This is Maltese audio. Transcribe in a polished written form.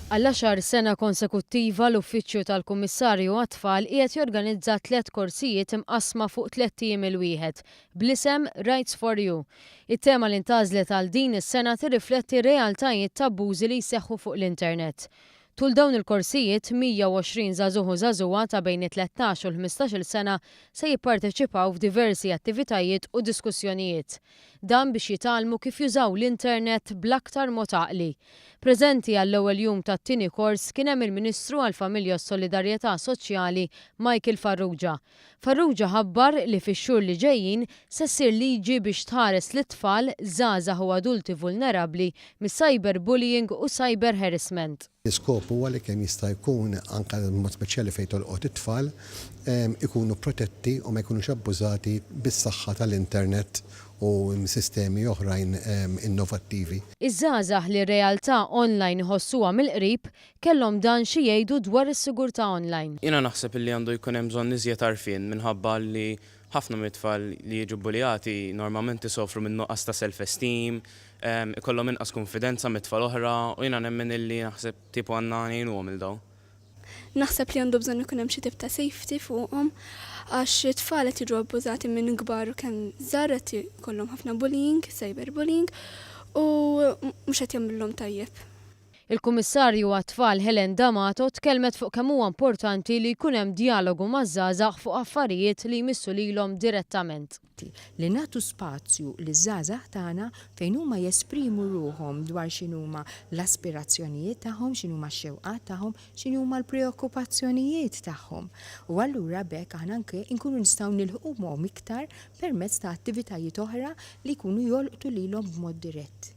Għall-10 sena konsekuttiva l-Uffiċċju tal-Kummissarju għat-Tfal qiegħed jorganizza 3 korsijiet imqassma fuq 3 ijiem il-wieħed bl-isem Rights for You. It-tema li ntażlet għal din is-sena tirrifletti realtajiet ta' abbużi li jseħħu fuq l-internet. Tul dawn il-korsijiet 120 żagħżugħ u żagħżugħa ta' bejn 13 u l-15-il sena se jipparteċipaw f'diversi attivitajiet u diskussjonijiet. Dan biex jitgħallmu kif jużaw l-internet bl-aktar mod għaqli. Preżenti għall-ewwel jum tat-tieni kors kien hemm il-Ministru għall-Familja u s-Solidarjetà Soċjali Michael Farrugia. Farrugia ħabbar li fix-xhur li ġejjin se ssir liġi biex tħares lit-tfal, żgħażagħ u adulti vulnerabbli mis-cyberbullying u cyber harassment. L-iskop huwa li kemm jista' jkun anke mod speċjali fejn tolqot it-tfal ikunu protetti u ma jkunux abbużati bis-saħħa tal-internet u sistemi oħrajn innovattivi. Iż-żgħażagħ li r-realtà online iħossuha mill-qrib kellhom dan xi jgħidu dwar is-sigurtà online. Jiena naħseb li għandu jkun hemm bżonn iżjed għarfien minħabba li ħafna mit-tfal li jiġu bulijati normalment isofru minn nuqqas ta' self-esteem, ikollhom inqas konfidenza mit-tfal oħra u jiena nemmen illi naħseb tipo għandna ngħinuhom il dawn. Naħseb li għandu bżonn ikun hemm xi tip ta' safety fuqhom għax it-tfal qed jiġu abbużati minn kbar u kemm żgħar qed ikollhom ħafna bullying, cyberbullying u mhux qed jagħmluhom tajjeb. Il-Kummissarju għat-Tfal Helen D'Amato tkellmet fuq kemm huwa importanti li jkun hemm dijalogu maż-żgħażagħ fuq affarijiet li jmissu lilhom direttament. Li nagħtu spazju liż-żgħażagħ tagħna fejn huma jesprimu ruhom dwar x'inhuma l-aspirazzjonijiet tagħhom, x'inhuma x-xewqat tagħhom, x'inhuma l-preokkupazzjonijiet tagħhom. U allura bekk aħna anke nkunu nistgħu nilħquhom iktar permezz ta' attivitajiet oħra li jkunu jolqtu lilhom b'mod dirett.